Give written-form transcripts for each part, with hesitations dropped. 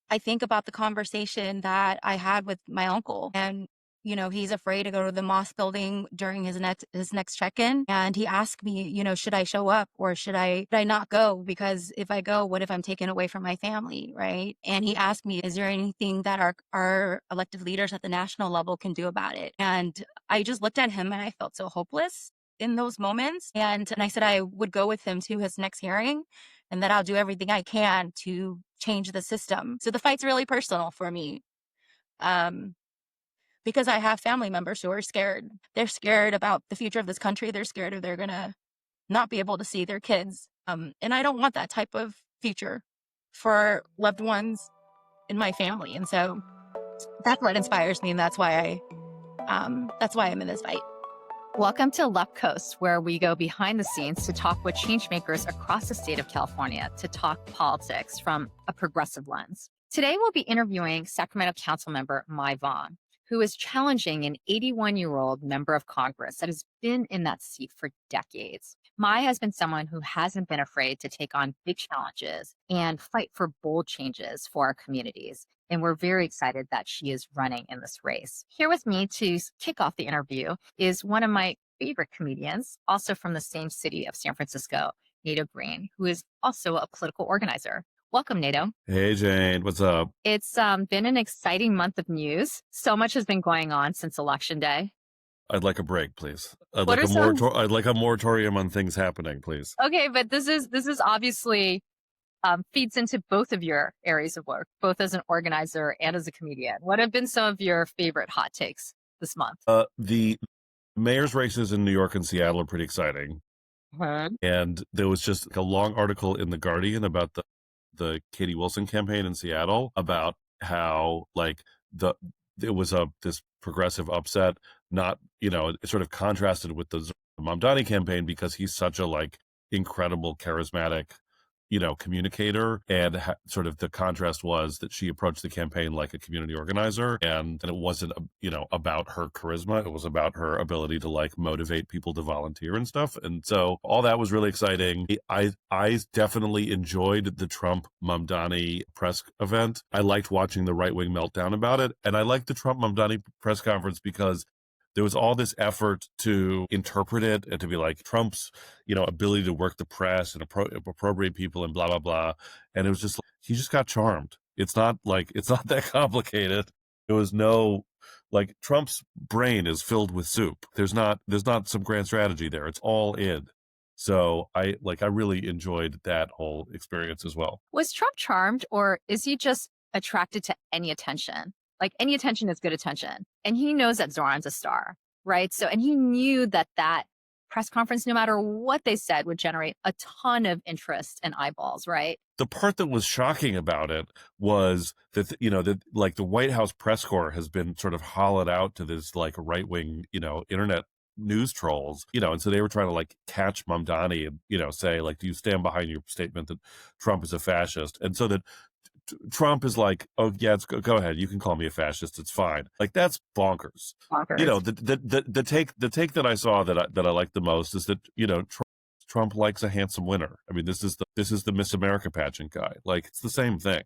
I think about the conversation that I had with my uncle, and he's afraid to go to the mosque building during his next check-in, and he asked me, should I show up or should I not go, because if I go, what if I'm taken away from my family, right? And he asked me, is there anything that our elected leaders at the national level can do about it? And I just looked at him and I felt so hopeless in those moments, and I said I would go with him to his next hearing, and that I'll do everything I can to change the system. So the fight's really personal for me, um, because I have family members who are scared. They're scared about the future of this country. They're scared of they're gonna not be able to see their kids. And I don't want that type of future for loved ones in my family. And so that's what inspires me, and that's why I'm in this fight. Welcome to Left Coast, where we go behind the scenes to talk with changemakers across the state of California to talk politics from a progressive lens. Today, we'll be interviewing Sacramento Councilmember Mai Vang, who is challenging an 81-year-old member of Congress that has been in that seat for decades. Mai has been someone who hasn't been afraid to take on big challenges and fight for bold changes for our communities. And we're very excited that she is running in this race. Here with me to kick off the interview is one of my favorite comedians, also from the same city of San Francisco, Nato Green, who is also a political organizer. Welcome, Nato. Hey, Jane. What's up? It's been an exciting month of news. So much has been going on since Election Day. I'd like a break, please. I'd What like are some- I'd like a moratorium on things happening, please. Okay, but this is obviously feeds into both of your areas of work, both as an organizer and as a comedian. What have been some of your favorite hot takes this month? The mayor's races in New York and Seattle are pretty exciting. And there was just a long article in The Guardian about the Katie Wilson campaign in Seattle about how it was this progressive upset, not, it sort of contrasted with the Mamdani campaign because he's such a incredible charismatic communicator, and sort of the contrast was that she approached the campaign like a community organizer, and it wasn't about her charisma. It was about her ability to motivate people to volunteer and stuff. And so all that was really exciting. I definitely enjoyed the Trump Mamdani press event. I liked watching the right-wing meltdown about it, and I liked the Trump Mamdani press conference because there was all this effort to interpret it and to be like Trump's, ability to work the press and appropriate people and blah, blah, blah. And it was just, he just got charmed. It's not that complicated. There was no, Trump's brain is filled with soup. There's not some grand strategy there. It's all in. So I really enjoyed that whole experience as well. Was Trump charmed, or is he just attracted to any attention? Any attention is good attention. And he knows that Zoran's a star, right? So, and he knew that press conference, no matter what they said, would generate a ton of interest and eyeballs, right? The part that was shocking about it was that, the White House press corps has been sort of hollowed out to this right-wing, internet news trolls, and so they were trying to catch Mamdani and, say, do you stand behind your statement that Trump is a fascist? And so that Trump is oh yeah, go ahead. You can call me a fascist. It's fine. That's bonkers. The take that I saw that I liked the most is that Trump likes a handsome winner. I mean, this is the Miss America pageant guy. It's the same thing.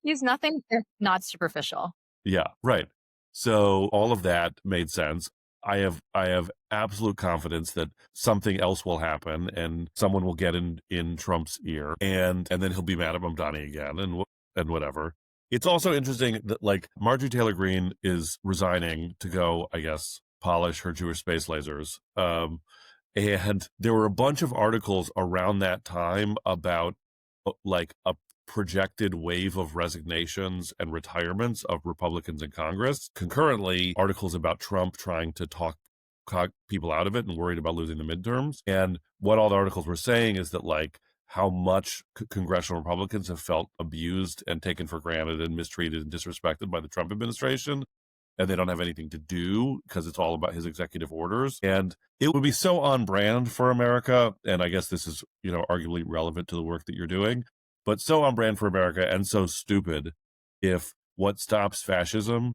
He's nothing if not superficial. Yeah, right. So all of that made sense. I have absolute confidence that something else will happen and someone will get in Trump's ear and then he'll be mad at Mamdani again and whatever. It's also interesting that Marjorie Taylor Greene is resigning to go, I guess, polish her Jewish space lasers. And there were a bunch of articles around that time about a projected wave of resignations and retirements of Republicans in Congress. Concurrently, articles about Trump trying to talk people out of it and worried about losing the midterms. And what all the articles were saying is that how much congressional Republicans have felt abused and taken for granted and mistreated and disrespected by the Trump administration. And they don't have anything to do because it's all about his executive orders. And it would be so on brand for America. And I guess this is, arguably relevant to the work that you're doing, but so on brand for America and so stupid if what stops fascism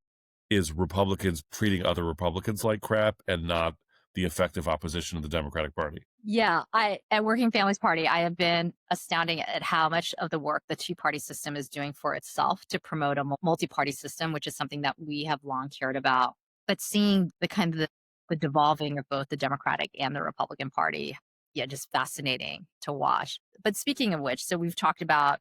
is Republicans treating other Republicans like crap and not the effective opposition of the Democratic Party. Yeah, at Working Families Party, I have been astounding at how much of the work the two-party system is doing for itself to promote a multi-party system, which is something that we have long cared about. But seeing the kind of the devolving of both the Democratic and the Republican Party, yeah, just fascinating to watch. But speaking of which, so we've talked about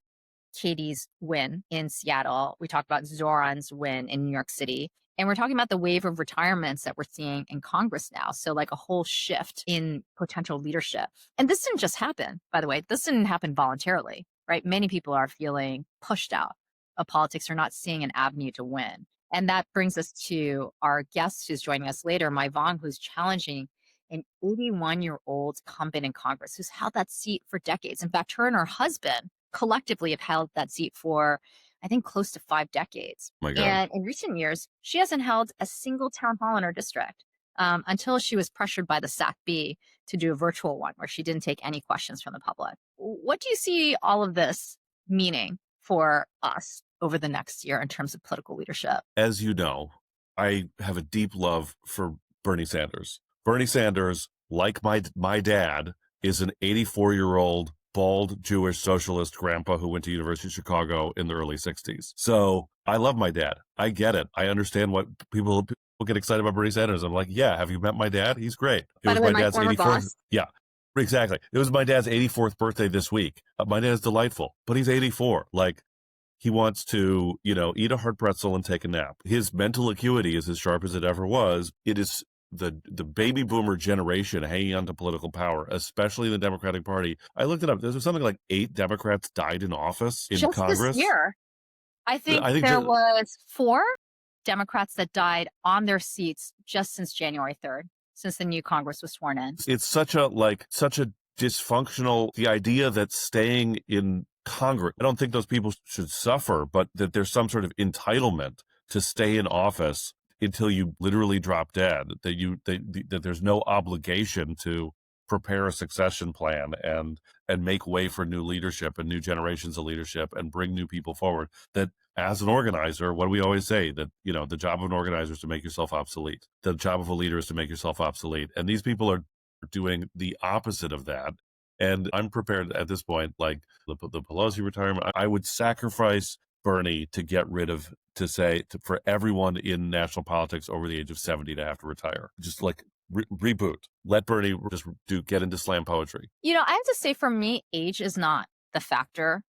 Katie's win in Seattle. We talked about Zoran's win in New York City. And we're talking about the wave of retirements that we're seeing in Congress now. So like a whole shift in potential leadership. And this didn't just happen, by the way. This didn't happen voluntarily, right? Many people are feeling pushed out of politics or not seeing an avenue to win. And that brings us to our guest who's joining us later, Mai Vang, who's challenging an 81-year-old incumbent in Congress who's held that seat for decades. In fact, her and her husband collectively have held that seat for, I think, close to 5 decades. Oh my God. And in recent years, she hasn't held a single town hall in her district until she was pressured by the SACB to do a virtual one where she didn't take any questions from the public. What do you see all of this meaning for us over the next year in terms of political leadership? As you know, I have a deep love for Bernie Sanders. Bernie Sanders, like my dad, is an 84-year-old bald Jewish socialist grandpa who went to University of Chicago in the early 60s. So I love my dad. I get it. I understand what people get excited about Bernie Sanders. I'm like, yeah, have you met my dad? He's great. It By was the way, my dad's former 84th. boss. Yeah, exactly. It was my dad's 84th birthday this week. My dad's delightful, but he's 84. Like, he wants to, eat a hard pretzel and take a nap. His mental acuity is as sharp as it ever was. It is the baby boomer generation hanging on to political power, especially the Democratic Party. I looked it up. There's something like 8 Democrats died in office in just Congress. This year. I think there was 4 Democrats that died on their seats just since January 3rd, since the new Congress was sworn in. It's such a dysfunctional, the idea that staying in Congress, I don't think those people should suffer, but that there's some sort of entitlement to stay in office until you literally drop dead, that there's no obligation to prepare a succession plan and make way for new leadership and new generations of leadership and bring new people forward. That as an organizer, what do we always say? That, the job of an organizer is to make yourself obsolete. The job of a leader is to make yourself obsolete. And these people are doing the opposite of that. And I'm prepared at this point, like the Pelosi retirement, I would sacrifice Bernie to get rid of, for everyone in national politics over the age of 70 to have to retire. Just like reboot. Let Bernie just get into slam poetry. I have to say, for me, age is not the factor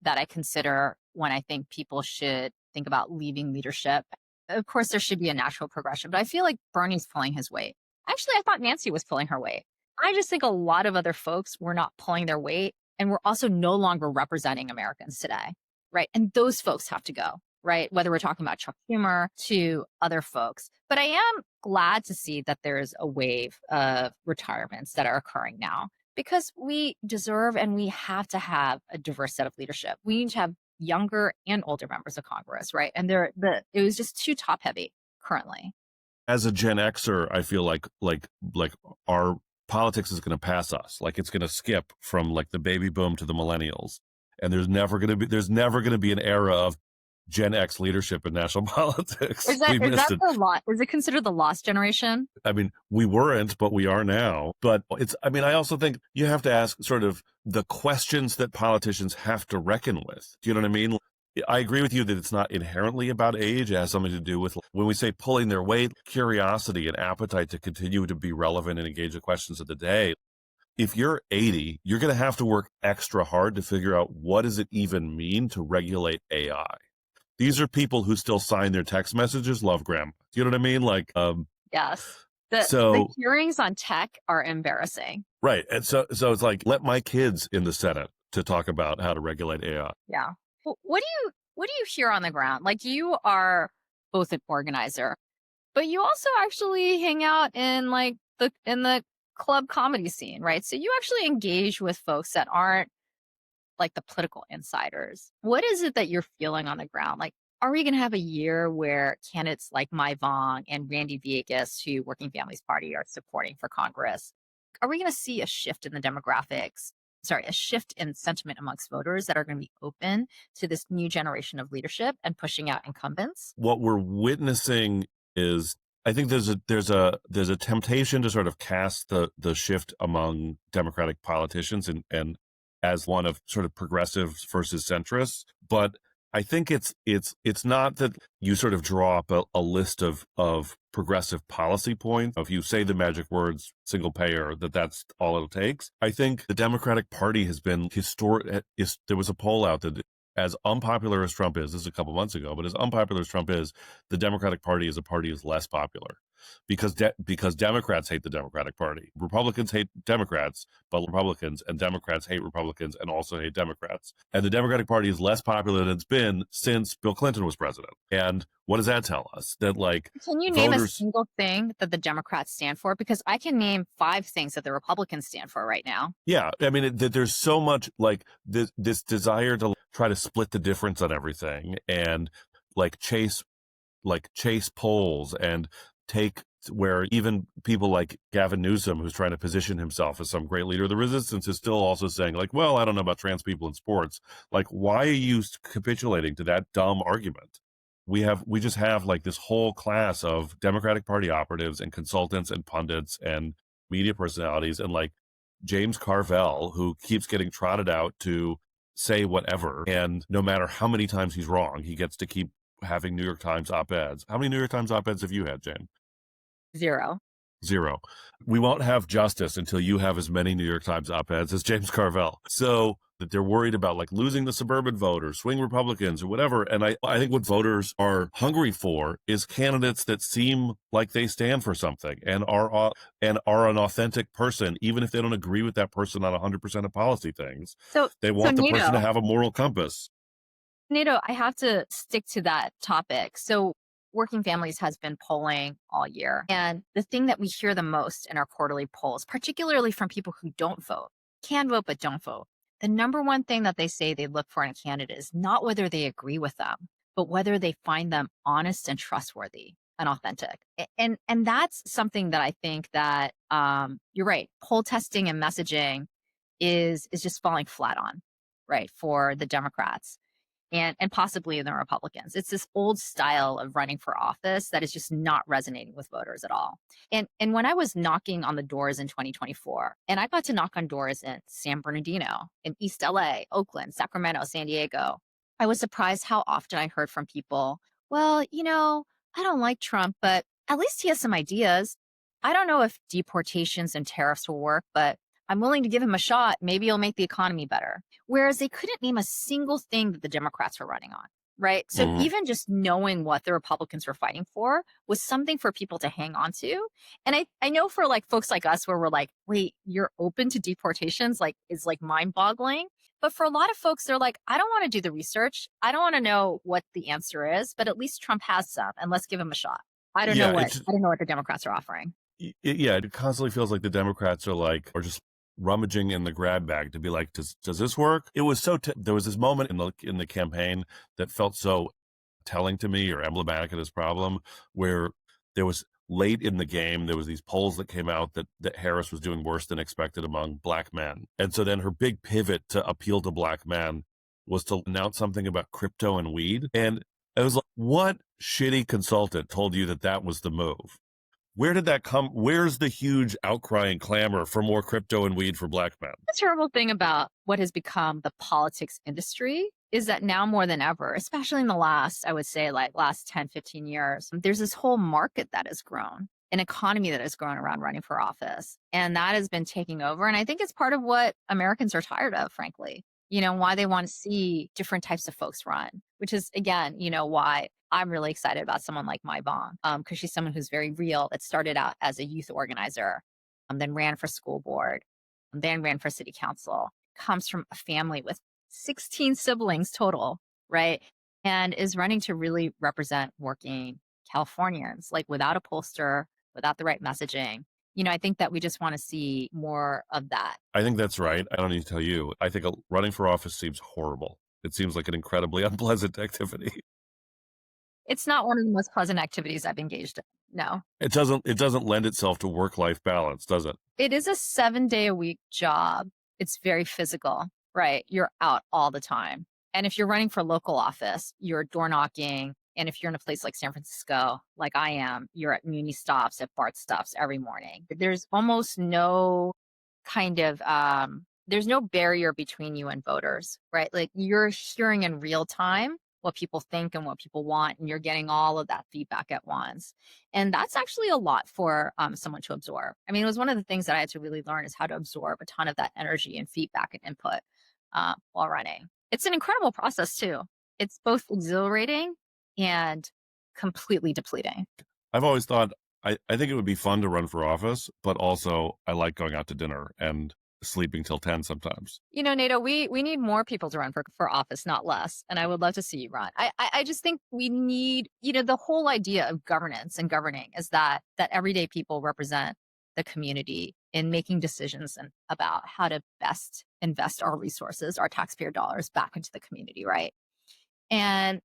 that I consider when I think people should think about leaving leadership. Of course, there should be a natural progression, but I feel like Bernie's pulling his weight. Actually, I thought Nancy was pulling her weight. I just think a lot of other folks were not pulling their weight, and we're also no longer representing Americans today, right? And those folks have to go, right? Whether we're talking about Chuck Schumer to other folks. But I am glad to see that there's a wave of retirements that are occurring now, because we deserve and we have to have a diverse set of leadership. We need to have younger and older members of Congress, right? And it was just too top heavy currently. As a Gen Xer, I feel like our politics is going to pass us. Like, it's going to skip from like the baby boom to the millennials. And there's never going to be an era of Gen X leadership in national politics. Is it considered the lost generation? I mean, we weren't, but we are now. But I also think you have to ask sort of the questions that politicians have to reckon with. Do you know what I mean? I agree with you that it's not inherently about age. It has something to do with, when we say pulling their weight, curiosity and appetite to continue to be relevant and engage the questions of the day. If you're 80, you're going to have to work extra hard to figure out, what does it even mean to regulate AI? These are people who still sign their text messages, love grandma. Do you know what I mean? Like, yes. The hearings on tech are embarrassing. Right. And so it's like, let my kids in the Senate to talk about how to regulate AI. Yeah. What do you hear on the ground? Like, you are both an organizer, but you also actually hang out in the club comedy scene, right? So you actually engage with folks that aren't like the political insiders. What is it that you're feeling on the ground? Like, are we going to have a year where candidates like Mai Vang and Randy Villegas, who Working Families Party are supporting for Congress, are we going to see a shift in the demographics? A shift in sentiment amongst voters that are going to be open to this new generation of leadership and pushing out incumbents? What we're witnessing is I think there's a temptation to sort of cast the shift among Democratic politicians and as one of sort of progressives versus centrists, but I think it's not that you sort of draw up a list of progressive policy points. If you say the magic words single payer, that's all it takes. I think the Democratic Party has been historic. There was a poll out that as unpopular as Trump is, this is a couple months ago, but as unpopular as Trump is, the Democratic Party as a party is less popular because Democrats hate the Democratic Party. Republicans hate Democrats, but Republicans and Democrats hate Republicans and also hate Democrats. And the Democratic Party is less popular than it's been since Bill Clinton was president. And what does that tell us? That can you name a single thing that the Democrats stand for? Because I can name 5 things that the Republicans stand for right now. Yeah, I mean, there's so much like this desire to try to split the difference on everything and chase polls and take where even people like Gavin Newsom, who's trying to position himself as some great leader of the resistance, is still also saying well, I don't know about trans people in sports. Why are you capitulating to that dumb argument? We just have this whole class of Democratic Party operatives and consultants and pundits and media personalities and James Carvell, who keeps getting trotted out to say whatever. And no matter how many times he's wrong, he gets to keep having New York Times op-eds. How many New York Times op-eds have you had, Jane? 0. We won't have justice until you have as many New York Times op-eds as James Carvell. So that they're worried about losing the suburban voters, swing Republicans or whatever. And I think what voters are hungry for is candidates that seem like they stand for something and are an authentic person, even if they don't agree with that person on 100% of policy things. So they want the Nato, person to have a moral compass. Nato, I have to stick to that topic. So Working Families has been polling all year. And the thing that we hear the most in our quarterly polls, particularly from people who don't vote, can vote but don't vote, the number one thing that they say they look for in a candidate is not whether they agree with them, but whether they find them honest and trustworthy and authentic. And that's something that I think that you're right. Poll testing and messaging is just falling flat on, right, for the Democrats and possibly the Republicans. It's this old style of running for office that is just not resonating with voters at all. And when I was knocking on the doors in 2024, and I got to knock on doors in San Bernardino, in East LA, Oakland, Sacramento, San Diego, I was surprised how often I heard from people, well, I don't like Trump, but at least he has some ideas. I don't know if deportations and tariffs will work, but I'm willing to give him a shot. Maybe it'll make the economy better. Whereas they couldn't name a single thing that the Democrats were running on, right? So even just knowing what the Republicans were fighting for was something for people to hang on to. And I know for folks like us where we're wait, you're open to deportations, is mind boggling. But for a lot of folks, they're I don't want to do the research. I don't want to know what the answer is, but at least Trump has some and let's give him a shot. I don't know what the Democrats are offering. It constantly feels like the Democrats are just rummaging in the grab bag to be does this work? It was there was this moment in the campaign that felt so telling to me or emblematic of this problem, where there was late in the game, there was these polls that came out that Harris was doing worse than expected among black men. And so then her big pivot to appeal to black men was to announce something about crypto and weed. And I was what shitty consultant told you that was the move? Where did that come? Where's the huge outcry and clamor for more crypto and weed for black men? The terrible thing about what has become the politics industry is that now more than ever, especially in the last 10, 15 years, there's this whole market that has grown, an economy that has grown around running for office. And that has been taking over. And I think it's part of what Americans are tired of, frankly. Why they want to see different types of folks run, which is, again, why I'm really excited about someone like Mai Vang, because she's someone who's very real, that started out as a youth organizer, then ran for school board, then ran for city council, comes from a family with 16 siblings total, right? And is running to really represent working Californians, without a pollster, without the right messaging. I think that we just want to see more of that. I think that's right. I don't need to tell you. I think running for office seems horrible. It seems like an incredibly unpleasant activity. It's not one of the most pleasant activities I've engaged in. No. It doesn't lend itself to work-life balance, does it? It is a 7-day-a-week job. It's very physical, right? You're out all the time. And if you're running for local office, you're door knocking And if you're in a place like San Francisco, like I am, you're at Muni stops, at BART stops every morning. There's almost no kind of there's no barrier between you and voters, right? Like you're hearing in real time what people think and what people want, and you're getting all of that feedback at once. And that's actually a lot for someone to absorb. I mean, it was one of the things that I had to really learn is how to absorb a ton of that energy and feedback and input while running. It's an incredible process too. It's both exhilarating and completely depleting. I've always thought I think it would be fun to run for office, but also I like going out to dinner and sleeping till 10 sometimes. You know, Nato, we need more people to run for office, not less. And I would love to see you run. I just think we need, you know, the whole idea of governance and governing is that everyday people represent the community in making decisions and about how to best invest our resources, our taxpayer dollars back into the community, right? And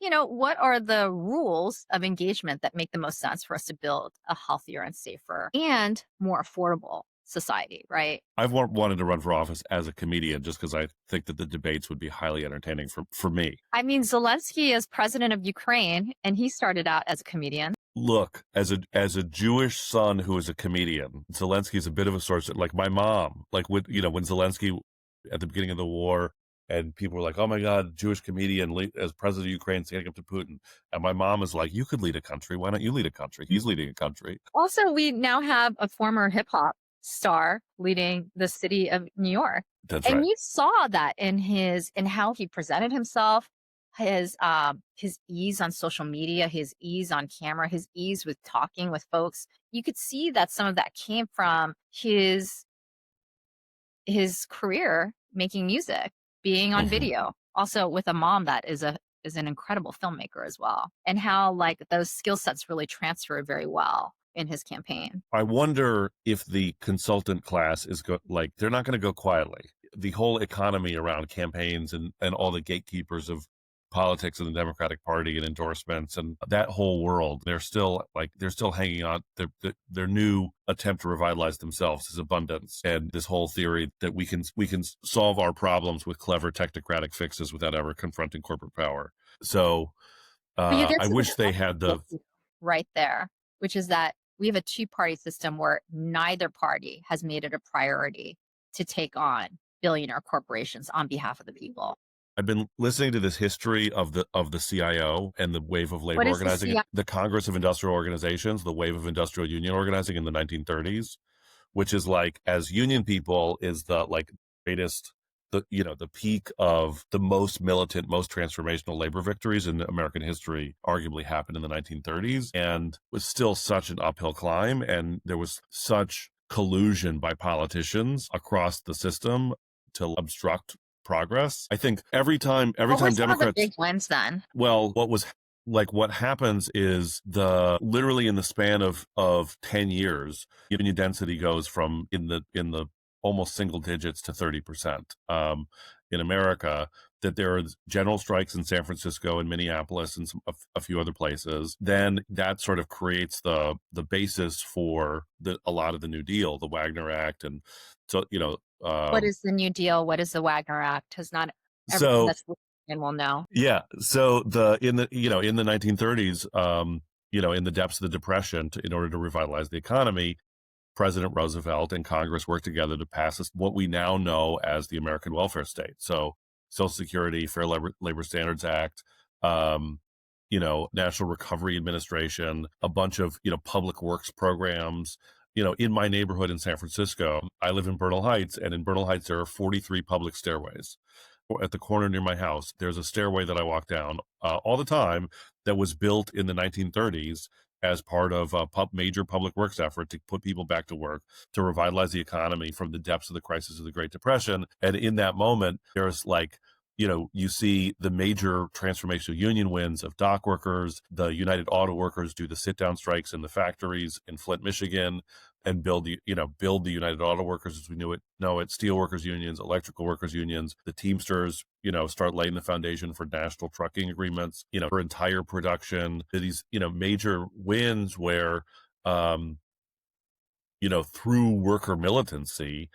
you know, what are the rules of engagement that make the most sense for us to build a healthier and safer and more affordable society, right? I've wanted to run for office as a comedian just because I think that the debates would be highly entertaining for me. I mean, Zelensky is president of Ukraine, and he started out as a comedian. Look, as a Jewish son who is a comedian, Zelensky is a bit of a source. Like my mom, like when Zelensky at the beginning of the war, and people were like, "Oh my God, Jewish comedian as president of Ukraine standing up to Putin," and my mom is like, "You could lead a country. Why don't you lead a country? He's leading a country." Also, we now have a former hip hop star leading the city of New York. That's and right. you saw that in how he presented himself, his ease on social media, his ease on camera, his ease with talking with folks. You could see that some of that came from his career making music, being on video, also with a mom that is an incredible filmmaker as well, and how like those skill sets really transferred very well in his campaign. I wonder if the consultant class is they're not going to go quietly. The whole economy around campaigns and all the gatekeepers of politics in the Democratic Party and endorsements and that whole world, they're still hanging on. Their new attempt to revitalize themselves is abundance, and this whole theory that we can solve our problems with clever technocratic fixes without ever confronting corporate power. So I wish they had the right there, which is that we have a two-party system where neither party has made it a priority to take on billionaire corporations on behalf of the people. I've been listening to this history of the CIO and the wave of labor organizing, the Congress of Industrial Organizations, the wave of industrial union organizing in the 1930s, which is like, as union people, is the greatest, the peak of the most militant, most transformational labor victories in American history arguably happened in the 1930s, and was still such an uphill climb. And there was such collusion by politicians across the system to obstruct progress. I think every time Democrats, big wins then. Well, what happens is literally in the span of 10 years, union density goes from in the almost single digits to 30% in America. That there are general strikes in San Francisco and Minneapolis and a few other places. Then that sort of creates the basis for a lot of the New Deal, the Wagner Act, and so what is the New Deal? What is the Wagner Act? Has not everyone that's and will know. Yeah. So in the 1930s, in the depths of the Depression, in order to revitalize the economy, President Roosevelt and Congress worked together to pass what we now know as the American welfare state. So Social Security, Fair Labor Standards Act, National Recovery Administration, a bunch of, public works programs. In my neighborhood in San Francisco, I live in Bernal Heights, and in Bernal Heights, there are 43 public stairways. At the corner near my house, there's a stairway that I walk down all the time that was built in the 1930s as part of a major public works effort to put people back to work, to revitalize the economy from the depths of the crisis of the Great Depression. And in that moment, there's you see the major transformational union wins of dock workers. The United Auto Workers do the sit-down strikes in the factories in Flint, Michigan, and build the United Auto Workers as we know it, steel workers unions, electrical workers unions. The Teamsters, start laying the foundation for national trucking agreements, for entire production. These, major wins where, through worker militancy,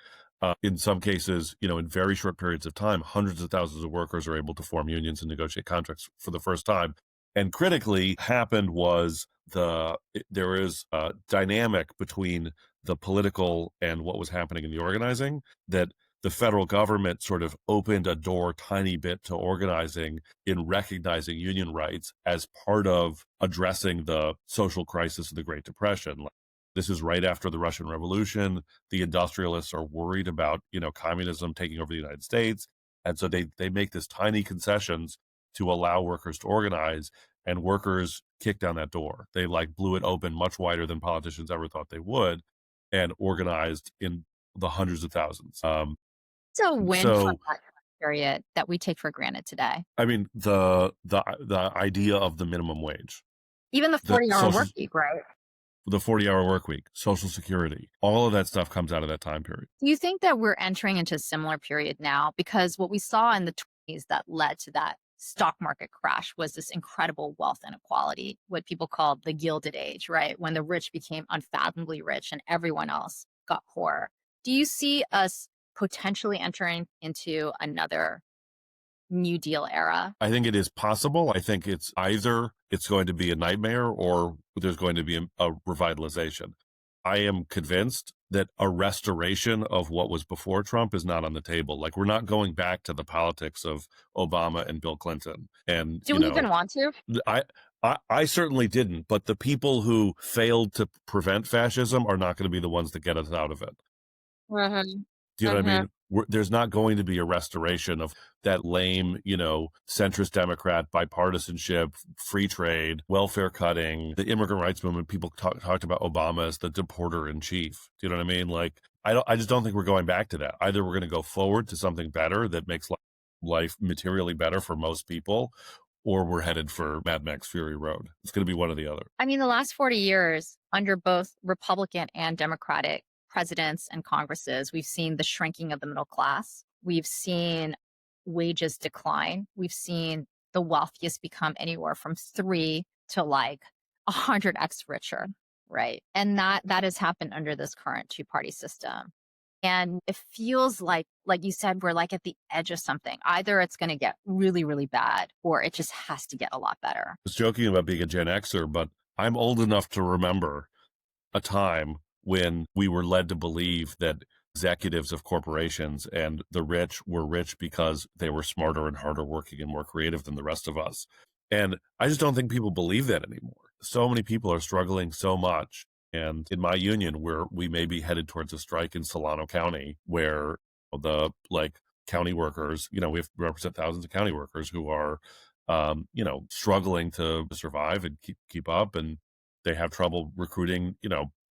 in some cases, in very short periods of time, hundreds of thousands of workers are able to form unions and negotiate contracts for the first time. And critically, happened was there is a dynamic between the political and what was happening in the organizing, that the federal government sort of opened a door tiny bit to organizing in recognizing union rights as part of addressing the social crisis of the Great Depression. This is right after the Russian Revolution. The industrialists are worried about, communism taking over the United States. And so they make this tiny concessions to allow workers to organize, and workers kicked down that door. They blew it open much wider than politicians ever thought they would, and organized in the hundreds of thousands. It's a win from So, that period that we take for granted today. I mean, the idea of the minimum wage, Even the the 40-hour social, work week, right? the 40-hour work week, Social Security, all of that stuff comes out of that time period. Do you think that we're entering into a similar period now? Because what we saw in the 20s that led to that stock market crash was this incredible wealth inequality, what people called the Gilded Age, right? When the rich became unfathomably rich and everyone else got poor. Do you see us potentially entering into another New Deal era? I think it is possible. I think it's either it's going to be a nightmare or there's going to be a revitalization. I am convinced that a restoration of what was before Trump is not on the table. We're not going back to the politics of Obama and Bill Clinton. And Do we even want to? I certainly didn't, but the people who failed to prevent fascism are not going to be the ones that get us out of it. Mm-hmm. Do you know what I mean? There's not going to be a restoration of that lame, centrist Democrat bipartisanship, free trade, welfare cutting, the immigrant rights movement. People talked about Obama as the deporter in chief. Do you know what I mean? I just don't think we're going back to that. Either we're going to go forward to something better that makes life materially better for most people, or we're headed for Mad Max Fury Road. It's going to be one or the other. I mean, the last 40 years under both Republican and Democratic presidents and Congresses, we've seen the shrinking of the middle class. We've seen wages decline. We've seen the wealthiest become anywhere from 3 to 100x richer, right? And that has happened under this current two-party system. And it feels like you said, we're at the edge of something. Either it's going to get really, really bad, or it just has to get a lot better. I was joking about being a Gen Xer, but I'm old enough to remember a time when we were led to believe that executives of corporations and the rich were rich because they were smarter and harder working and more creative than the rest of us. And I just don't think people believe that anymore. So many people are struggling so much. And in my union, we may be headed towards a strike in Solano County, where the county workers, we represent thousands of county workers who are, struggling to survive and keep up. And they have trouble recruiting,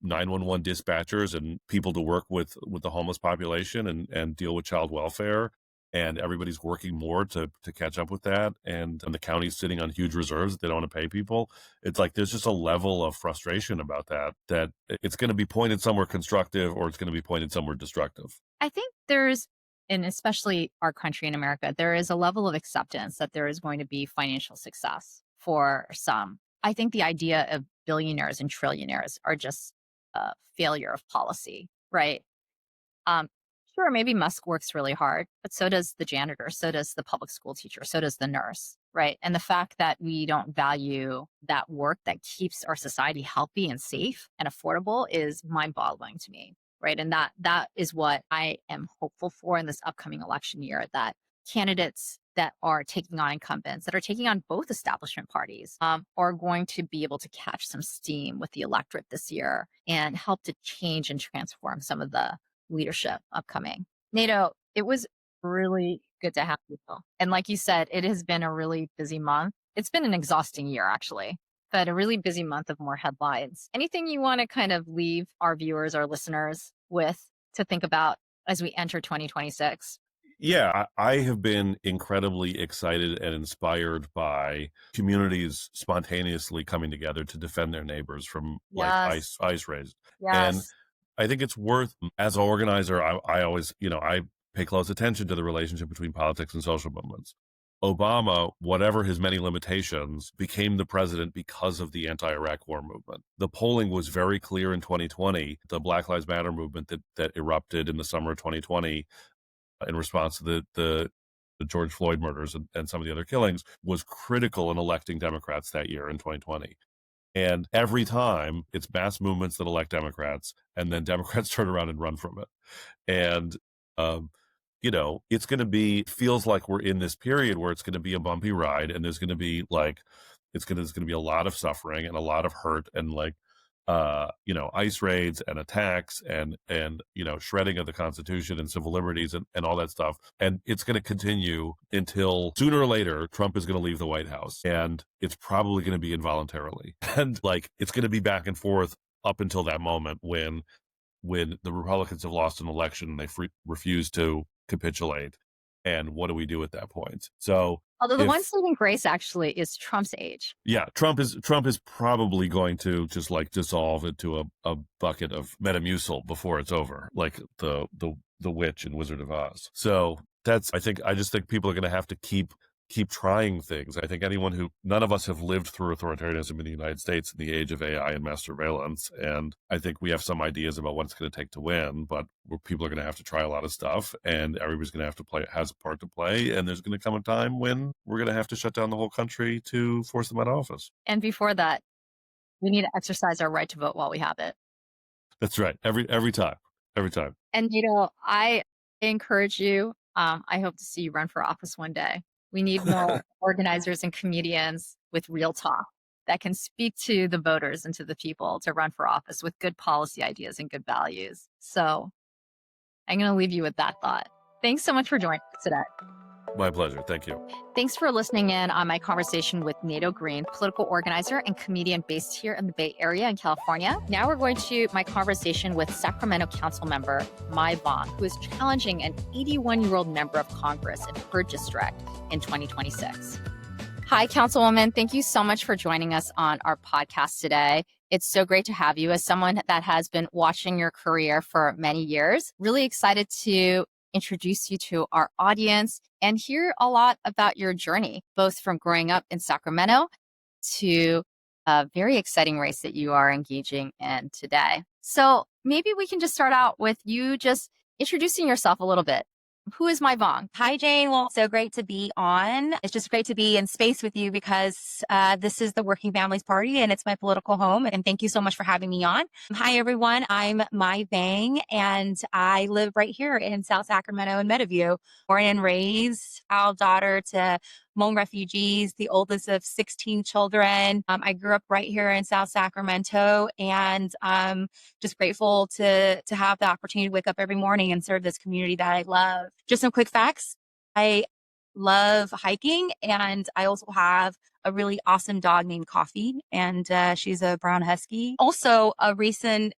911 dispatchers and people to work with the homeless population and deal with child welfare. And everybody's working more to catch up with that. And the county's sitting on huge reserves that they don't want to pay people. It's there's just a level of frustration about that it's going to be pointed somewhere constructive or it's going to be pointed somewhere destructive. I think there's, and especially our country in America, there is a level of acceptance that there is going to be financial success for some. I think the idea of billionaires and trillionaires are just a failure of policy, right? Sure, maybe Musk works really hard, but so does the janitor, so does the public school teacher, so does the nurse, right? And the fact that we don't value that work that keeps our society healthy and safe and affordable is mind-boggling to me, right? And that is what I am hopeful for in this upcoming election year, that candidates that are taking on incumbents, that are taking on both establishment parties, are going to be able to catch some steam with the electorate this year and help to change and transform some of the leadership upcoming. Nato, it was really good to have you. And like you said, it has been a really busy month. It's been an exhausting year, actually, but a really busy month of more headlines. Anything you want to kind of leave our viewers, our listeners with to think about as we enter 2026? Yeah, I have been incredibly excited and inspired by communities spontaneously coming together to defend their neighbors from Yes. ice raids. Yes. And I think it's worth, as an organizer, I always, I pay close attention to the relationship between politics and social movements. Obama, whatever his many limitations, became the president because of the anti-Iraq war movement. The polling was very clear in 2020. The Black Lives Matter movement that erupted in the summer of 2020 in response to the the George Floyd murders and some of the other killings, was critical in electing Democrats that year in 2020. And every time it's mass movements that elect Democrats, and then Democrats turn around and run from it. And, it's going to feels like we're in this period where it's going to be a bumpy ride, and there's going to be there's going to be a lot of suffering and a lot of hurt and ICE raids and attacks and shredding of the Constitution and civil liberties and all that stuff. And it's going to continue until sooner or later, Trump is going to leave the White House, and it's probably going to be involuntarily. And it's going to be back and forth up until that moment when the Republicans have lost an election and they refuse to capitulate. And what do we do at that point? So, although the one saving grace actually is Trump's age. Yeah, Trump is probably going to just dissolve into a bucket of Metamucil before it's over, like the witch in Wizard of Oz. So I just think people are going to have to keep trying things. I think none of us have lived through authoritarianism in the United States in the age of AI and mass surveillance. And I think we have some ideas about what it's going to take to win, but people are going to have to try a lot of stuff, and everybody's going to have to has a part to play. And there's going to come a time when we're going to have to shut down the whole country to force them out of office. And before that, we need to exercise our right to vote while we have it. That's right. Every time. And, I encourage you. I hope to see you run for office one day. We need more organizers and comedians with real talk that can speak to the voters and to the people to run for office with good policy ideas and good values. So I'm going to leave you with that thought. Thanks so much for joining us today. My pleasure. Thank you. Thanks for listening in on my conversation with Nato Green, political organizer and comedian based here in the Bay Area in California. Now we're going to my conversation with Sacramento Councilmember Mai Vang, who is challenging an 81-year-old member of Congress in her district in 2026. Hi, Councilwoman. Thank you so much for joining us on our podcast today. It's so great to have you as someone that has been watching your career for many years. Really excited to introduce you to our audience and hear a lot about your journey, both from growing up in Sacramento to a very exciting race that you are engaging in today. So maybe we can just start out with you just introducing yourself a little bit. Who is Mai Vang? Hi, Jane. Well, so great to be on. It's just great to be in space with you because this is the Working Families Party and it's my political home. And thank you so much for having me on. Hi, everyone. I'm Mai Vang and I live right here in South Sacramento in Meadowview. Born and raised, proud daughter to Hmong refugees, the oldest of 16 children. I grew up right here in South Sacramento, and I'm just grateful to have the opportunity to wake up every morning and serve this community that I love. Just some quick facts. I love hiking, and I also have a really awesome dog named Coffee, and she's a brown husky. Also, a recent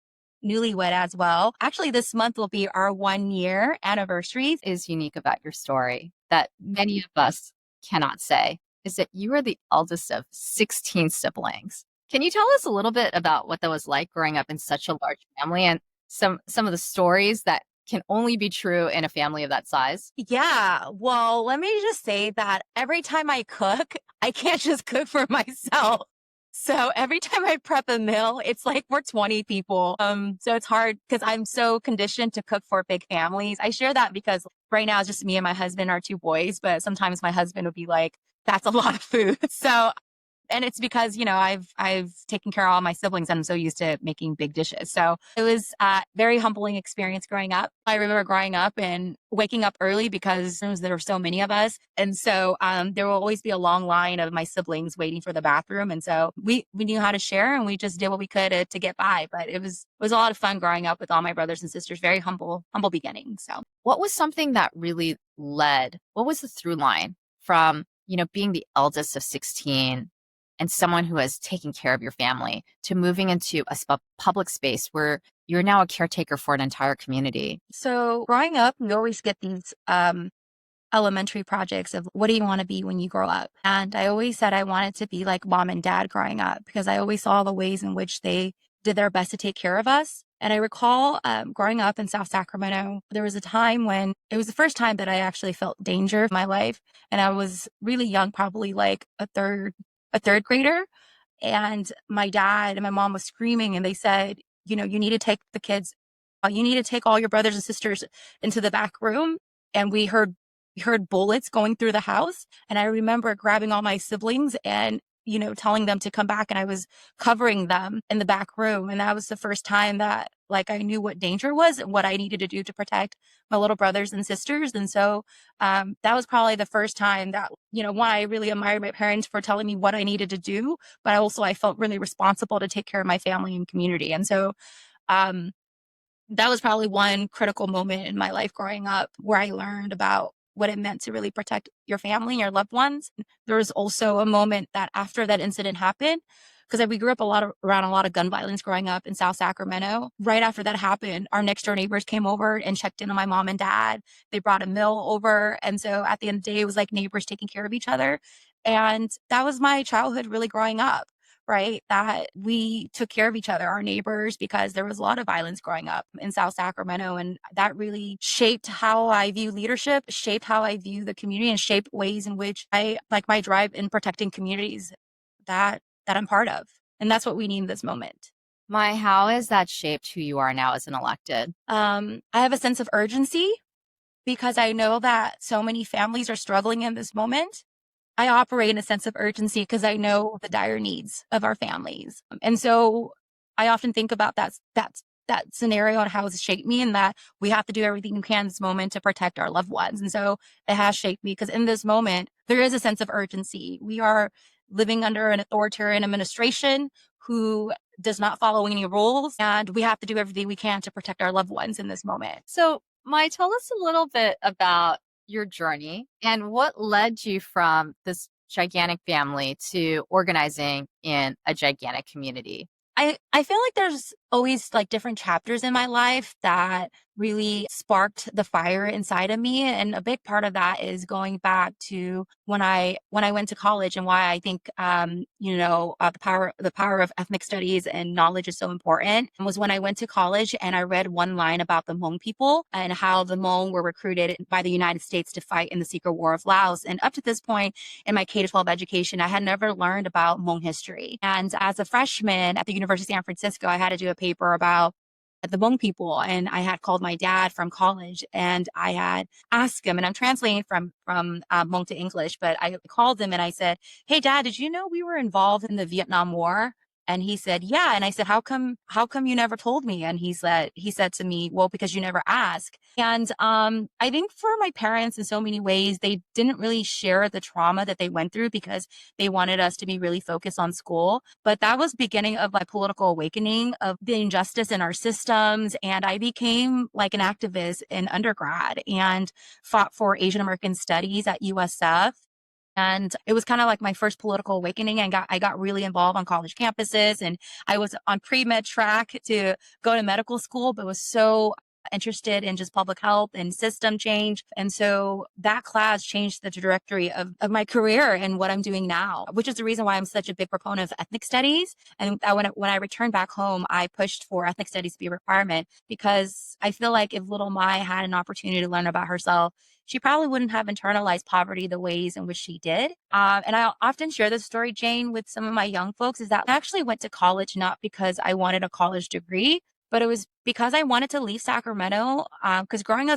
newlywed as well. Actually, this month will be our 1-year anniversary. Is unique about your story that many of us cannot say is that you are the eldest of 16 siblings. Can you tell us a little bit about what that was like growing up in such a large family and some of the stories that can only be true in a family of that size? Yeah, well, let me just say that every time I cook, I can't just cook for myself. So every time I prep a meal, it's like we're 20 people. So it's hard because I'm so conditioned to cook for big families. I share that because right now it's just me and my husband, our 2 boys, but sometimes my husband would be like, that's a lot of food. So, and it's because, I've taken care of all my siblings and I'm so used to making big dishes. So it was a very humbling experience growing up. I remember growing up and waking up early because there were so many of us. And so there will always be a long line of my siblings waiting for the bathroom. And so we knew how to share and we just did what we could to get by. But it was a lot of fun growing up with all my brothers and sisters, very humble beginnings. So what was something that really what was the through line from, being the eldest of 16 and someone who has taken care of your family to moving into a public space where you're now a caretaker for an entire community? So growing up, we always get these elementary projects of what do you want to be when you grow up? And I always said I wanted to be like mom and dad growing up because I always saw the ways in which they did their best to take care of us. And I recall growing up in South Sacramento, there was a time when it was the first time that I actually felt danger in my life. And I was really young, probably like a third grader. And my dad and my mom was screaming and they said, you need to take the kids, you need to take all your brothers and sisters into the back room. And we heard we heard bullets going through the house. And I remember grabbing all my siblings and, telling them to come back. And I was covering them in the back room. And that was the first time that like I knew what danger was and what I needed to do to protect my little brothers and sisters. And so that was probably the first time that, one, I really admired my parents for telling me what I needed to do, but also I felt really responsible to take care of my family and community. And so um, that was probably one critical moment in my life growing up where I learned about what it meant to really protect your family and your loved ones. There was also a moment that after that incident happened, because we grew up around a lot of gun violence growing up in South Sacramento. Right after that happened, our next door neighbors came over and checked in on my mom and dad. They brought a meal over. And so at the end of the day, it was like neighbors taking care of each other. And that was my childhood really growing up, right? That we took care of each other, our neighbors, because there was a lot of violence growing up in South Sacramento. And that really shaped how I view leadership, shaped how I view the community, and shaped ways in which I like my drive in protecting communities that I'm part of. And that's what we need in this moment. Mai, how has that shaped who you are now as an elected? I have a sense of urgency because I know that so many families are struggling in this moment. I operate in a sense of urgency because I know the dire needs of our families. And so I often think about that scenario and how it's shaped me, and that we have to do everything we can in this moment to protect our loved ones. And so it has shaped me because in this moment, there is a sense of urgency. We are living under an authoritarian administration who does not follow any rules, and we have to do everything we can to protect our loved ones in this moment. So, Mai, tell us a little bit about your journey and what led you from this gigantic family to organizing in a gigantic community. I feel like there's always like different chapters in my life that really sparked the fire inside of me. And a big part of that is going back to when I went to college, and why I think, the power of ethnic studies and knowledge is so important was when I went to college and I read one line about the Hmong people and how the Hmong were recruited by the United States to fight in the secret war of Laos. And up to this point in my K-12 education, I had never learned about Hmong history. And as a freshman at the University of San Francisco, I had to do a paper about the Hmong people. And I had called my dad from college and I had asked him, and I'm translating from Hmong to English, but I called him and I said, "Hey Dad, did you know we were involved in the Vietnam War?" And he said, "Yeah." And I said, how come you never told me?" And he said to me, "Well, because you never asked." And I think for my parents, in so many ways, they didn't really share the trauma that they went through because they wanted us to be really focused on school. But that was beginning of my political awakening of the injustice in our systems. And I became like an activist in undergrad and fought for Asian American studies at USF. And it was kind of like my first political awakening. And I got really involved on college campuses, and I was on pre-med track to go to medical school, but was so interested in just public health and system change. And so that class changed the trajectory of my career and what I'm doing now, which is the reason why I'm such a big proponent of ethnic studies. And when I returned back home, I pushed for ethnic studies to be a requirement because I feel like if little Mai had an opportunity to learn about herself, she probably wouldn't have internalized poverty the ways in which she did. And I often share this story, Jane, with some of my young folks, is that I actually went to college not because I wanted a college degree, but it was because I wanted to leave Sacramento. Because growing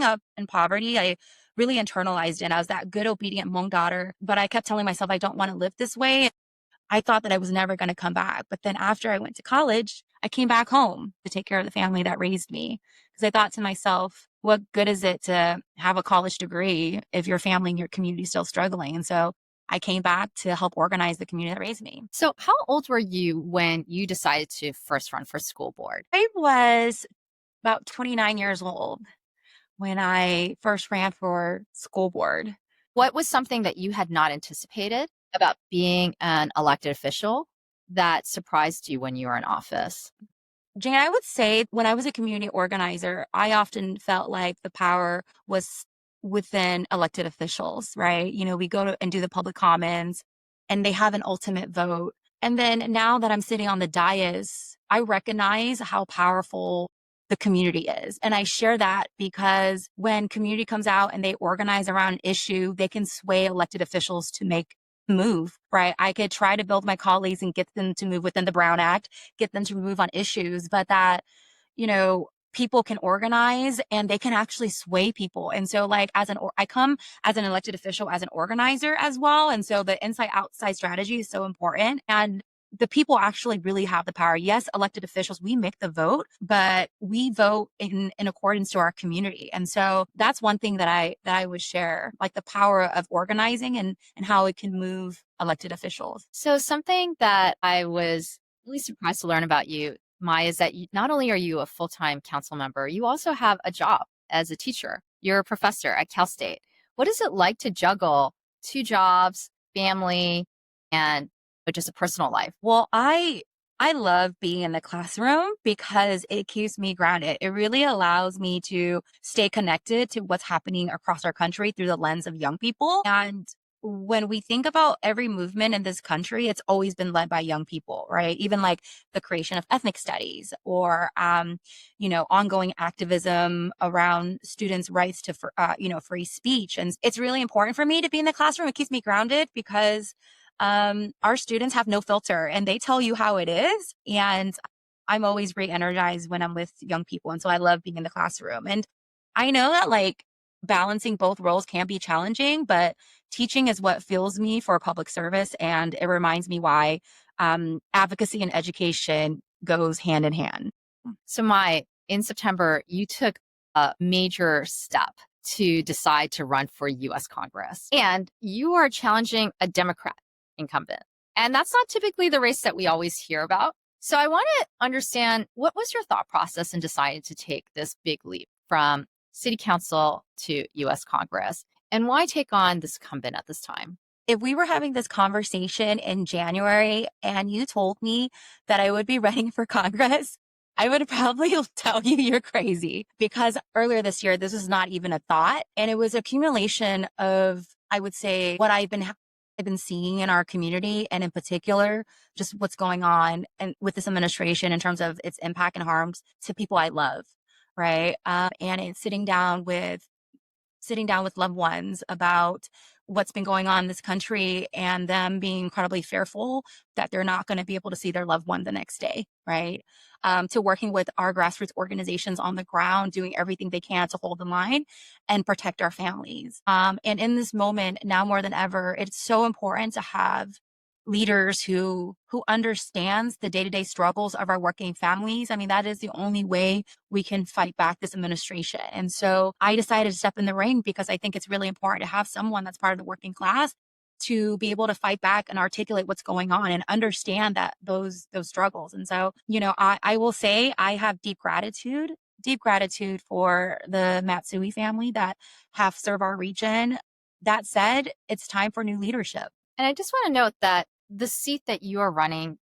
up in poverty, I really internalized it. I was that good, obedient Hmong daughter, but I kept telling myself I don't want to live this way. I thought that I was never going to come back. But then after I went to college, I came back home to take care of the family that raised me. Because I thought to myself, what good is it to have a college degree if your family and your community is still struggling? And so I came back to help organize the community that raised me. So how old were you when you decided to first run for school board? I was about 29 years old when I first ran for school board. What was something that you had not anticipated about being an elected official that surprised you when you were in office? Jane, I would say when I was a community organizer, I often felt like the power was within elected officials, right? We go to and do the public comments and they have an ultimate vote. And then now that I'm sitting on the dais, I recognize how powerful the community is. And I share that because when community comes out and they organize around an issue, they can sway elected officials to make move, right? I could try to build my colleagues and get them to move within the Brown Act, get them to move on issues, but that, people can organize and they can actually sway people. And so like I come as an elected official as an organizer as well. And so the inside outside strategy is so important. And the people actually really have the power. Yes, elected officials, we make the vote, but we vote in accordance to our community. And so that's one thing that I would share, like the power of organizing and how it can move elected officials. So something that I was really surprised to learn about you, Mai, is that not only are you a full-time council member, you also have a job as a teacher. You're a professor at Cal State. What is it like to juggle 2 jobs, family, and just a personal life? Well, I love being in the classroom because it keeps me grounded. It really allows me to stay connected to what's happening across our country through the lens of young people. And when we think about every movement in this country, it's always been led by young people, right? Even like the creation of ethnic studies or, ongoing activism around students' rights to, free speech. And it's really important for me to be in the classroom. It keeps me grounded because our students have no filter and they tell you how it is. And I'm always re-energized when I'm with young people. And so I love being in the classroom. And I know that like balancing both roles can be challenging, but teaching is what fuels me for public service. And it reminds me why advocacy and education goes hand in hand. So Mai, in September, you took a major step to decide to run for US Congress. And you are challenging a Democrat incumbent. And that's not typically the race that we always hear about. So I want to understand, what was your thought process in deciding to take this big leap from city council to US Congress? And why take on this incumbent at this time? If we were having this conversation in January and you told me that I would be running for Congress, I would probably tell you you're crazy, because earlier this year, this was not even a thought. And it was accumulation of, I would say, what I've been seeing in our community, and in particular, just what's going on and with this administration in terms of its impact and harms to people I love, right? And it's sitting down with loved ones about what's been going on in this country and them being incredibly fearful that they're not going to be able to see their loved one the next day, right? To working with our grassroots organizations on the ground, doing everything they can to hold the line and protect our families. And in this moment, now more than ever, it's so important to have leaders who understands the day-to-day struggles of our working families. I mean, that is the only way we can fight back this administration. And so I decided to step in the ring because I think it's really important to have someone that's part of the working class to be able to fight back and articulate what's going on and understand that those struggles. And so, I will say I have deep gratitude for the Matsui family that have served our region. That said, it's time for new leadership. And I just want to note that the seat that you are running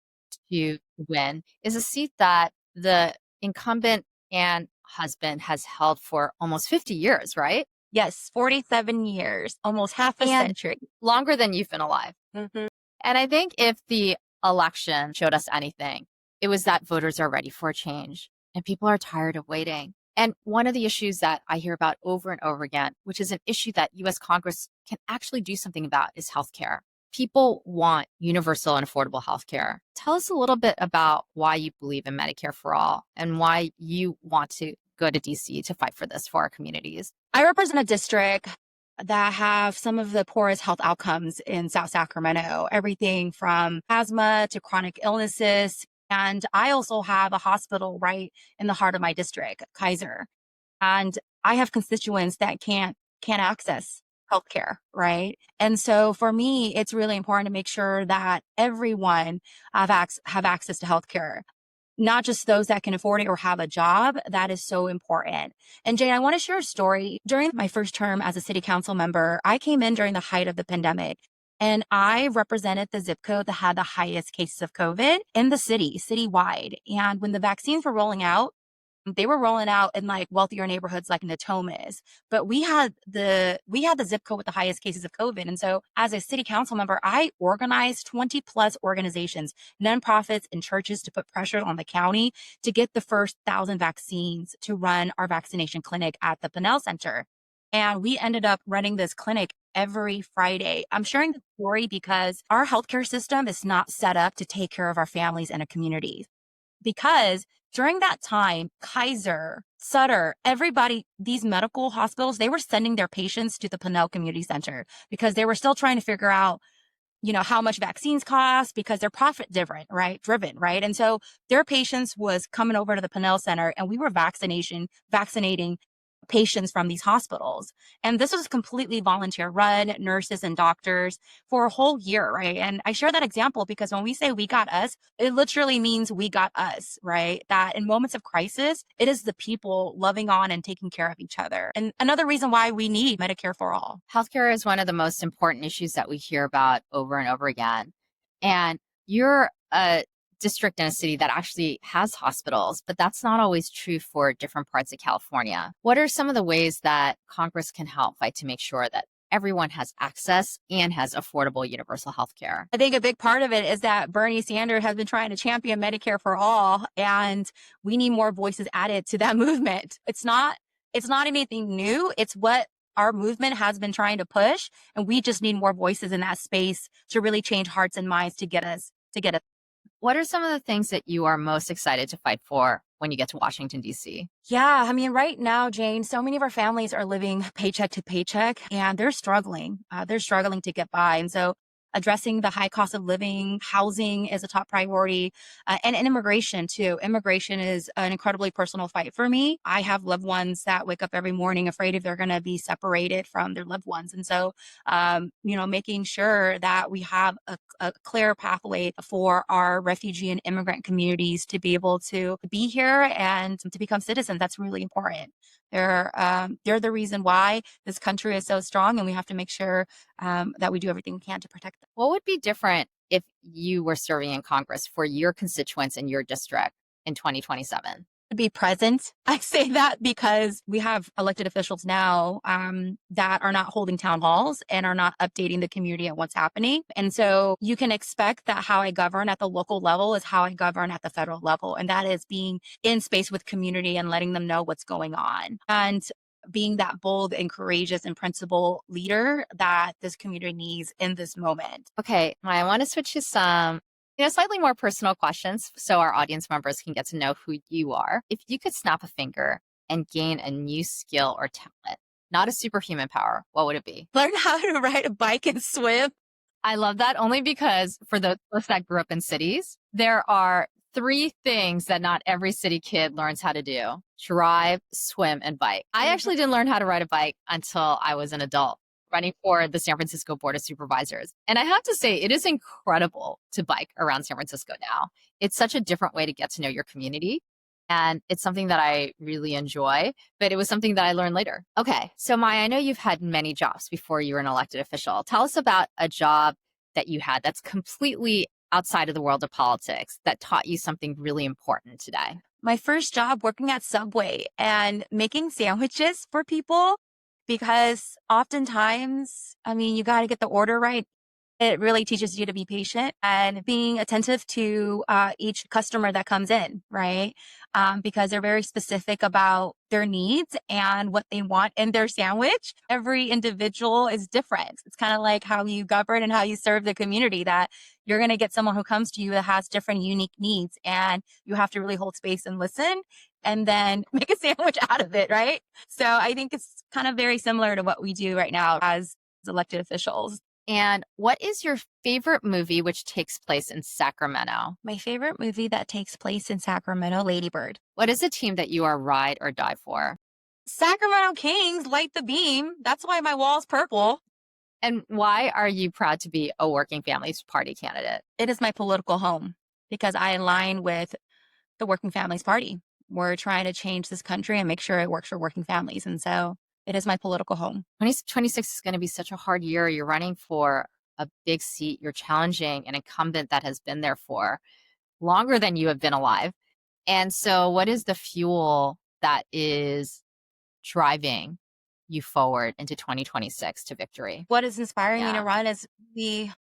to win is a seat that the incumbent and husband has held for almost 50 years, right? Yes, 47 years, almost half a century. Longer than you've been alive. Mm-hmm. And I think if the election showed us anything, it was that voters are ready for a change and people are tired of waiting. And one of the issues that I hear about over and over again, which is an issue that US Congress can actually do something about, is healthcare. People want universal and affordable healthcare. Tell us a little bit about why you believe in Medicare for all and why you want to go to DC to fight for this for our communities. I represent a district that have some of the poorest health outcomes in South Sacramento, everything from asthma to chronic illnesses. And I also have a hospital right in the heart of my district, Kaiser. And I have constituents that can't access healthcare, right? And so for me, it's really important to make sure that everyone have access to healthcare, not just those that can afford it or have a job. That is so important. And Jane, I want to share a story. During my first term as a city council member, I came in during the height of the pandemic, and I represented the zip code that had the highest cases of COVID in the citywide. And when the vaccines were rolling out, they were rolling out in like wealthier neighborhoods like Natomas, but we had the zip code with the highest cases of COVID. And so as a city council member, I organized 20 plus organizations, nonprofits and churches to put pressure on the county to get the first 1,000 vaccines to run our vaccination clinic at the Pinnell Center. And we ended up running this clinic every Friday. I'm sharing the story because our healthcare system is not set up to take care of our families and a community. Because during that time, Kaiser Sutter, everybody, these medical hospitals, they were sending their patients to the Pinnell Community Center because they were still trying to figure out, how much vaccines cost because they're profit driven, right? And so their patients was coming over to the Pinnell Center and we were vaccinating patients from these hospitals. And this was completely volunteer run, nurses and doctors for a whole year, right? And I share that example because when we say we got us, it literally means we got us, right? That in moments of crisis, it is the people loving on and taking care of each other. And another reason why we need Medicare for all. Healthcare is one of the most important issues that we hear about over and over again. And you're a district in a city that actually has hospitals, but that's not always true for different parts of California. What are some of the ways that Congress can help fight to make sure that everyone has access and has affordable universal health care? I think a big part of it is that Bernie Sanders has been trying to champion Medicare for all, and we need more voices added to that movement. It's not anything new. It's what our movement has been trying to push, and we just need more voices in that space to really change hearts and minds to get us. What are some of the things that you are most excited to fight for when you get to Washington, D.C.? Yeah, I mean, right now, Jane, so many of our families are living paycheck to paycheck and they're struggling. They're struggling to get by. And so addressing the high cost of living, housing is a top priority, and immigration too. Immigration is an incredibly personal fight for me. I have loved ones that wake up every morning afraid if they're going to be separated from their loved ones. And so, making sure that we have a clear pathway for our refugee and immigrant communities to be able to be here and to become citizens, that's really important. They're the reason why this country is so strong, and we have to make sure that we do everything we can to protect them. What would be different if you were serving in Congress for your constituents in your district in 2027? Be present. I say that because we have elected officials now that are not holding town halls and are not updating the community on what's happening. And so you can expect that how I govern at the local level is how I govern at the federal level. And that is being in space with community and letting them know what's going on. And being that bold and courageous and principled leader that this community needs in this moment. Okay, I want to switch to some slightly more personal questions so our audience members can get to know who you are. If you could snap a finger and gain a new skill or talent, not a superhuman power, what would it be? Learn how to ride a bike and swim. I love that only because for those of us that grew up in cities, there are 3 things that not every city kid learns how to do: drive, swim, and bike. I actually didn't learn how to ride a bike until I was an adult, running for the San Francisco Board of Supervisors. And I have to say, it is incredible to bike around San Francisco now. It's such a different way to get to know your community. And it's something that I really enjoy, but it was something that I learned later. Okay, so Mai, I know you've had many jobs before you were an elected official. Tell us about a job that you had that's completely outside of the world of politics that taught you something really important today. My first job working at Subway and making sandwiches for people, because oftentimes, you got to get the order right. It really teaches you to be patient and being attentive to each customer that comes in, right? Because they're very specific about their needs and what they want in their sandwich. Every individual is different. It's kind of like how you govern and how you serve the community, that you're going to get someone who comes to you that has different unique needs, and you have to really hold space and listen and then make a sandwich out of it, right? So I think it's kind of very similar to what we do right now as elected officials. And what is your favorite movie which takes place in Sacramento? My favorite movie that takes place in Sacramento, Lady Bird. What is a team that you are ride or die for? Sacramento Kings light the beam. That's why my wall's purple. And why are you proud to be a Working Families Party candidate? It is my political home because I align with the Working Families Party. We're trying to change this country and make sure it works for working families. And so it is my political home. 2026 is going to be such a hard year. You're running for a big seat. You're challenging an incumbent that has been there for longer than you have been alive. And so what is the fuel that is driving you forward into 2026 to victory? What is inspiring me to run is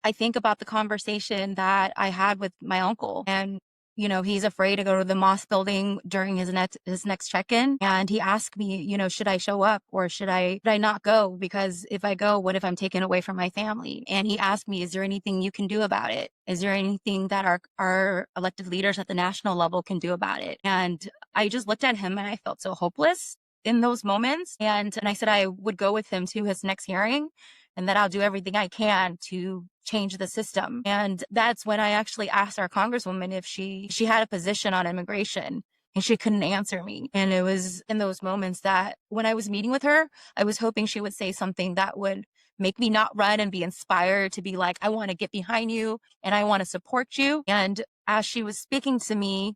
I think about the conversation that I had with my uncle, and he's afraid to go to the mosque building during his next check-in. And he asked me, should I show up or should I not go? Because if I go, what if I'm taken away from my family? And he asked me, is there anything you can do about it? Is there anything that our elected leaders at the national level can do about it? And I just looked at him and I felt so hopeless in those moments. And I said I would go with him to his next hearing and that I'll do everything I can to change the system. And that's when I actually asked our congresswoman if she had a position on immigration, and she couldn't answer me. And it was in those moments that when I was meeting with her, I was hoping she would say something that would make me not run and be inspired to be like, I want to get behind you and I want to support you. And as she was speaking to me,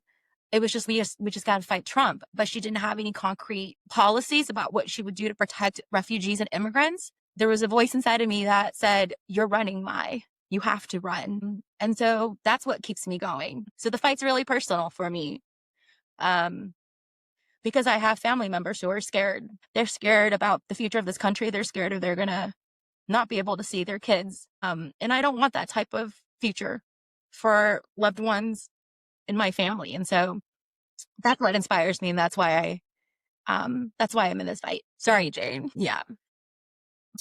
it was just, we just got to fight Trump, but she didn't have any concrete policies about what she would do to protect refugees and immigrants. There was a voice inside of me that said, you're running, Mai. You have to run. And so that's what keeps me going. So the fight's really personal for me. Because I have family members who are scared. They're scared about the future of this country. They're scared if they're going to not be able to see their kids. And I don't want that type of future for loved ones in my family. And so that's what inspires me. And that's why I'm in this fight. Sorry, Jane. Yeah.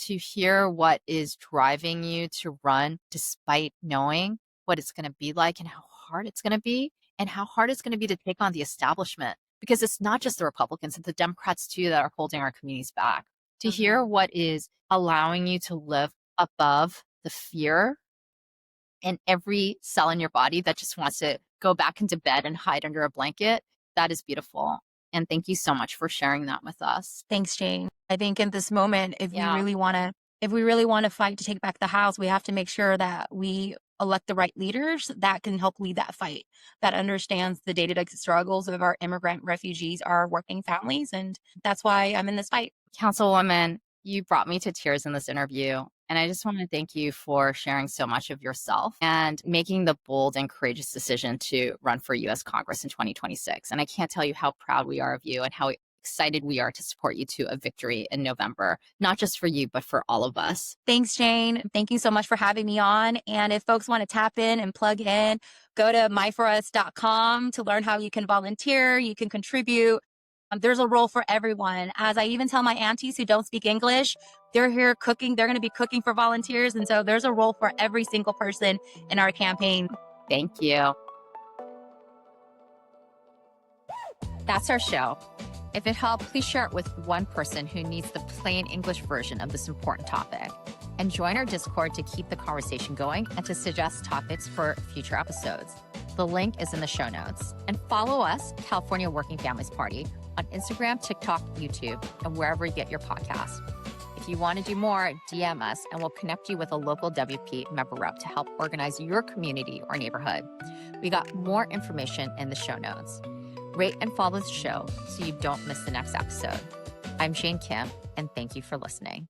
To hear what is driving you to run despite knowing what it's going to be like and how hard it's going to be and how hard it's going to be to take on the establishment, because it's not just the Republicans, it's the Democrats too that are holding our communities back. To hear what is allowing you to live above the fear in every cell in your body that just wants to go back into bed and hide under a blanket, that is beautiful. And thank you so much for sharing that with us. Thanks, Jane. I think in this moment, if we really want to fight to take back the House, we have to make sure that we elect the right leaders that can help lead that fight, that understands the day-to-day struggles of our immigrant refugees, our working families. And that's why I'm in this fight. Councilwoman, you brought me to tears in this interview. And I just want to thank you for sharing so much of yourself and making the bold and courageous decision to run for U.S. Congress in 2026. And I can't tell you how proud we are of you and how excited we are to support you to a victory in November, not just for you, but for all of us. Thanks, Jane. Thank you so much for having me on. And if folks want to tap in and plug in, go to myforus.com to learn how you can volunteer, you can contribute. There's a role for everyone. As I even tell my aunties who don't speak English, they're here cooking. They're going to be cooking for volunteers. And so there's a role for every single person in our campaign. Thank you. That's our show. If it helped, please share it with one person who needs the plain English version of this important topic. And join our Discord to keep the conversation going and to suggest topics for future episodes. The link is in the show notes. And follow us, California Working Families Party, on Instagram, TikTok, YouTube, and wherever you get your podcasts. If you want to do more, DM us and we'll connect you with a local WP member rep to help organize your community or neighborhood. We got more information in the show notes. Rate and follow the show so you don't miss the next episode. I'm Jane Kim, and thank you for listening.